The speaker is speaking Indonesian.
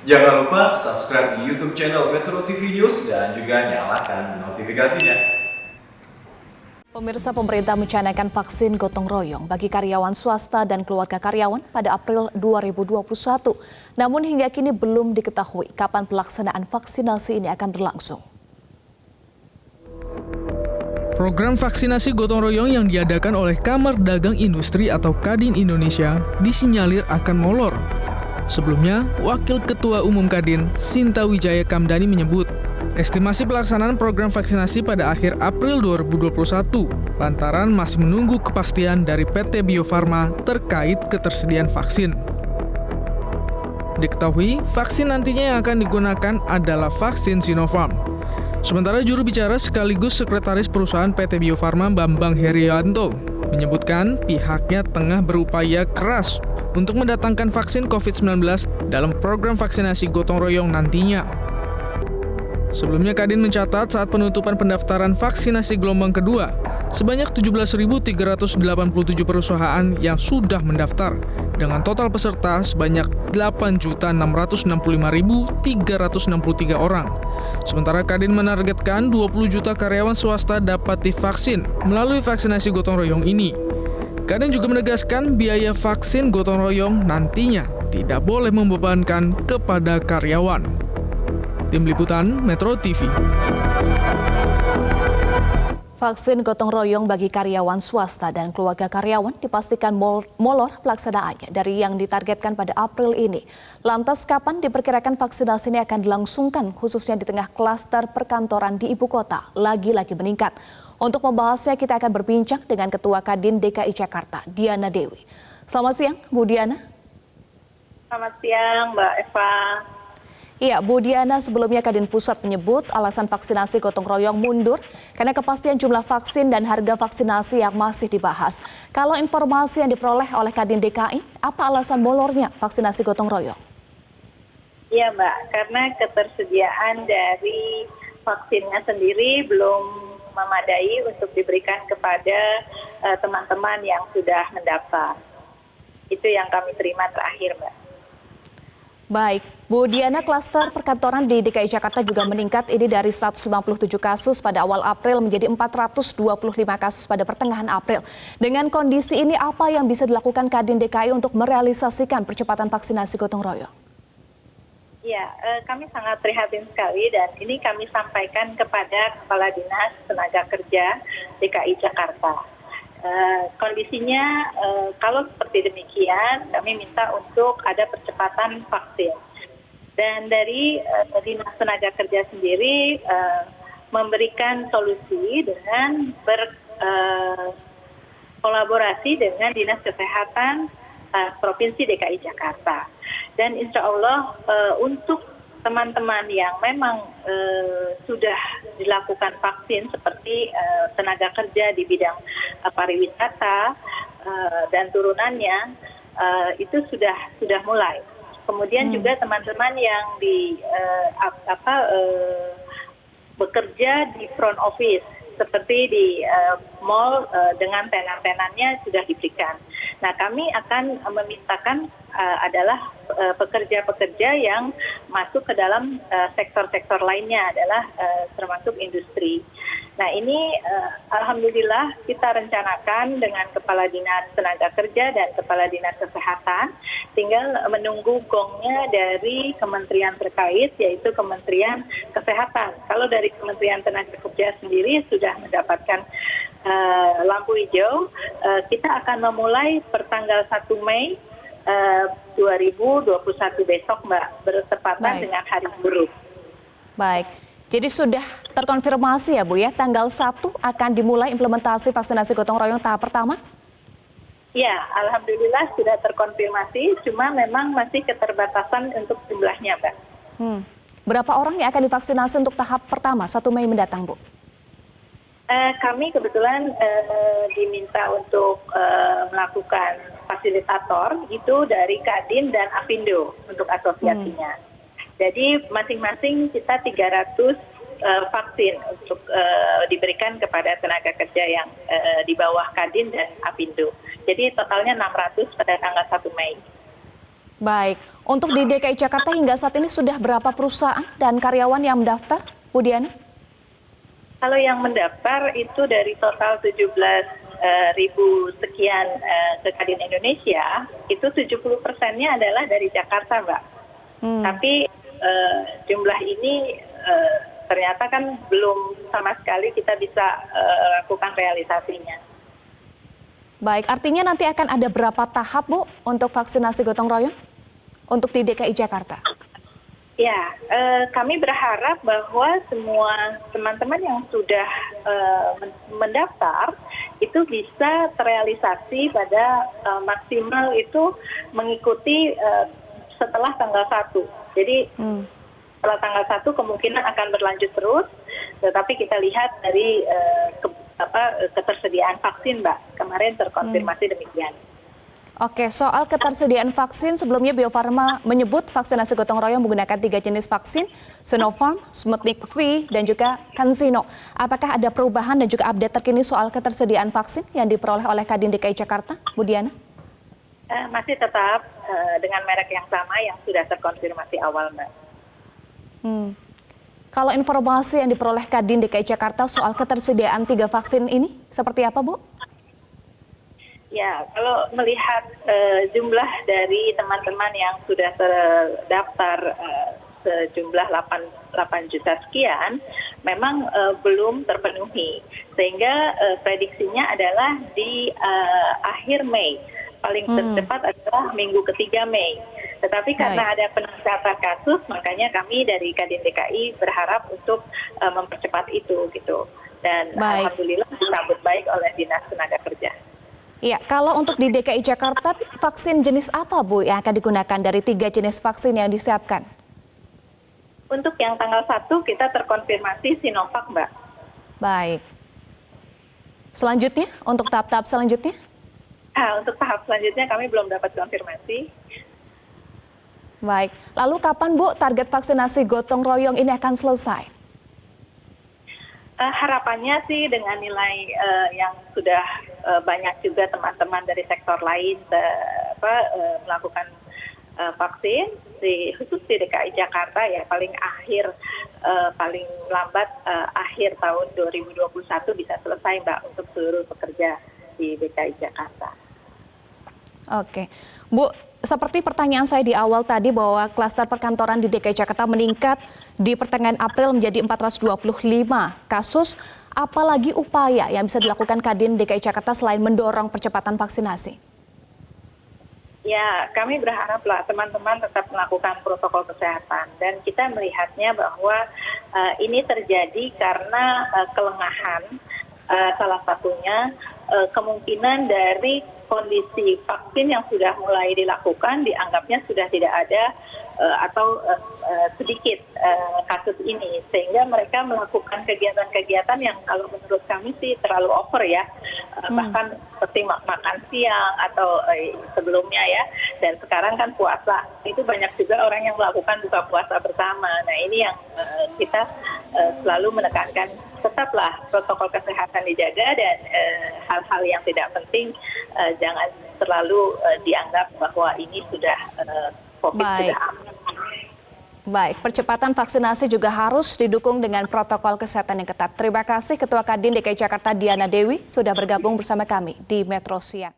Jangan lupa subscribe di YouTube channel Metro TV News dan juga nyalakan notifikasinya. Pemirsa, pemerintah mencanangkan vaksin gotong royong bagi karyawan swasta dan keluarga karyawan pada April 2021. Namun hingga kini belum diketahui kapan pelaksanaan vaksinasi ini akan berlangsung. Program vaksinasi gotong royong yang diadakan oleh Kamar Dagang Industri atau Kadin Indonesia disinyalir akan molor. Sebelumnya, Wakil Ketua Umum Kadin, Sinta Wijaya Kamdani menyebut, estimasi pelaksanaan program vaksinasi pada akhir April 2021 lantaran masih menunggu kepastian dari PT Bio Farma terkait ketersediaan vaksin. Diketahui, vaksin nantinya yang akan digunakan adalah vaksin Sinopharm. Sementara juru bicara sekaligus sekretaris perusahaan PT Bio Farma Bambang Herianto menyebutkan pihaknya tengah berupaya keras untuk mendatangkan vaksin COVID-19 dalam program vaksinasi gotong royong nantinya. Sebelumnya Kadin mencatat saat penutupan pendaftaran vaksinasi gelombang kedua, sebanyak 17.387 perusahaan yang sudah mendaftar, dengan total peserta sebanyak 8.665.363 orang. Sementara Kadin menargetkan 20 juta karyawan swasta dapat divaksin melalui vaksinasi gotong royong ini. Kadin juga menegaskan biaya vaksin gotong royong nantinya tidak boleh membebankan kepada karyawan. Tim Liputan Metro TV. Vaksin gotong royong bagi karyawan swasta dan keluarga karyawan dipastikan molor pelaksanaannya dari yang ditargetkan pada April ini. Lantas kapan diperkirakan vaksinasi ini akan dilangsungkan khususnya di tengah klaster perkantoran di ibu kota lagi-lagi meningkat? Untuk membahasnya kita akan berbincang dengan Ketua Kadin DKI Jakarta, Diana Dewi. Selamat siang, Bu Diana. Selamat siang, Mbak Eva. Iya, Bu Diana, sebelumnya Kadin Pusat menyebut alasan vaksinasi gotong royong mundur karena kepastian jumlah vaksin dan harga vaksinasi yang masih dibahas. Kalau informasi yang diperoleh oleh Kadin DKI, apa alasan molornya vaksinasi gotong royong? Iya, Mbak, karena ketersediaan dari vaksinnya sendiri belum memadai untuk diberikan kepada teman-teman yang sudah mendaftar. Itu yang kami terima terakhir, Mbak. Baik, Bu Diana, klaster perkantoran di DKI Jakarta juga meningkat ini dari 157 kasus pada awal April menjadi 425 kasus pada pertengahan April. Dengan kondisi ini apa yang bisa dilakukan Kadin DKI untuk merealisasikan percepatan vaksinasi gotong royong? Ya, kami sangat prihatin sekali dan ini kami sampaikan kepada Kepala Dinas Tenaga Kerja DKI Jakarta. Kondisinya kalau seperti demikian kami minta untuk ada percepatan vaksin. Dan dari Dinas Tenaga Kerja sendiri memberikan solusi dengan berkolaborasi dengan Dinas Kesehatan Provinsi DKI Jakarta. Dan insya Allah untuk teman-teman yang memang sudah dilakukan vaksin seperti tenaga kerja di bidang pariwisata dan turunannya itu sudah mulai. Kemudian juga teman-teman yang bekerja di front office seperti di mall dengan tenan-tenannya sudah diberikan. Nah, kami akan memintakan adalah pekerja-pekerja yang masuk ke dalam sektor-sektor lainnya adalah termasuk industri. Nah, ini alhamdulillah kita rencanakan dengan Kepala Dinas Tenaga Kerja dan Kepala Dinas Kesehatan, tinggal menunggu gongnya dari kementerian terkait yaitu Kementerian Kesehatan. Kalau dari Kementerian Tenaga Kerja sendiri sudah mendapatkan lampu hijau, kita akan memulai pertanggal 1 Mei 2021 besok, Mbak, bertepatan dengan Hari Buruh. Baik, jadi sudah terkonfirmasi ya Bu ya, tanggal 1 akan dimulai implementasi vaksinasi gotong royong tahap pertama? Ya, alhamdulillah sudah terkonfirmasi, cuma memang masih keterbatasan untuk jumlahnya, Mbak. Berapa orang yang akan divaksinasi untuk tahap pertama 1 Mei mendatang, Bu? Kami kebetulan diminta untuk melakukan fasilitator itu dari Kadin dan Apindo untuk asosiasinya. Jadi masing-masing kita 300 vaksin untuk diberikan kepada tenaga kerja yang di bawah Kadin dan Apindo. Jadi totalnya 600 pada tanggal 1 Mei. Baik, Untuk di DKI Jakarta hingga saat ini sudah berapa perusahaan dan karyawan yang mendaftar, Bu Diana? Kalau yang mendaftar itu dari total 17.000 sekian ke Kadin Indonesia, itu 70%-nya adalah dari Jakarta, Mbak. Tapi jumlah ini ternyata kan belum sama sekali kita bisa lakukan realisasinya. Baik, artinya nanti akan ada berapa tahap, Bu, untuk vaksinasi gotong royong untuk di DKI Jakarta? Ya, kami berharap bahwa semua teman-teman yang sudah mendaftar itu bisa terrealisasi pada maksimal itu mengikuti setelah tanggal 1. Jadi setelah tanggal 1 kemungkinan akan berlanjut terus, tetapi kita lihat dari ketersediaan vaksin, Mbak. Kemarin terkonfirmasi demikian. Oke, soal ketersediaan vaksin, sebelumnya Bio Farma menyebut vaksinasi gotong royong menggunakan 3 jenis vaksin, Sinopharm, Sputnik V, dan juga CanSino. Apakah ada perubahan dan juga update terkini soal ketersediaan vaksin yang diperoleh oleh Kadin DKI Jakarta, Bu Diana? Masih tetap dengan merek yang sama yang sudah terkonfirmasi awal, Mbak. Kalau informasi yang diperoleh Kadin DKI Jakarta soal ketersediaan 3 vaksin ini, seperti apa, Bu? Ya, kalau melihat jumlah dari teman-teman yang sudah terdaftar sejumlah 8 juta sekian, memang belum terpenuhi. Sehingga prediksinya adalah di akhir Mei. Paling tercepat adalah minggu ketiga Mei. Tetapi karena ada peningkatan kasus, makanya kami dari Kadin DKI berharap untuk mempercepat itu, gitu. Dan alhamdulillah disambut baik oleh Dinas Tenaga Kerja. Iya, kalau untuk di DKI Jakarta, vaksin jenis apa, Bu, yang akan digunakan dari 3 jenis vaksin yang disiapkan? Untuk yang tanggal 1 kita terkonfirmasi Sinovac, Mbak. Baik. Selanjutnya, untuk tahap-tahap selanjutnya? Untuk tahap selanjutnya kami belum dapat konfirmasi. Baik. Lalu kapan, Bu, target vaksinasi gotong royong ini akan selesai? Harapannya sih dengan nilai yang sudah banyak juga teman-teman dari sektor lain melakukan vaksin, khusus di DKI Jakarta ya paling lambat akhir tahun 2021 bisa selesai, Mbak, untuk seluruh pekerja di DKI Jakarta. Oke, Bu, seperti pertanyaan saya di awal tadi bahwa klaster perkantoran di DKI Jakarta meningkat di pertengahan April menjadi 425 kasus. Apalagi upaya yang bisa dilakukan Kadin DKI Jakarta selain mendorong percepatan vaksinasi? Ya, kami berharaplah teman-teman tetap melakukan protokol kesehatan. Dan kita melihatnya bahwa ini terjadi karena kelengahan, salah satunya kemungkinan dari kondisi vaksin yang sudah mulai dilakukan dianggapnya sudah tidak ada atau sedikit kasus ini, sehingga mereka melakukan kegiatan-kegiatan yang kalau menurut kami sih terlalu over ya, bahkan seperti makan siang atau sebelumnya ya, dan sekarang kan puasa, itu banyak juga orang yang melakukan buka puasa bersama. Nah ini yang kita selalu menekankan, tetaplah protokol kesehatan dijaga dan hal-hal yang tidak penting jangan terlalu dianggap bahwa ini sudah COVID sudah aman. Baik, percepatan vaksinasi juga harus didukung dengan protokol kesehatan yang ketat. Terima kasih Ketua Kadin DKI Jakarta Diana Dewi sudah bergabung bersama kami di Metro Siang.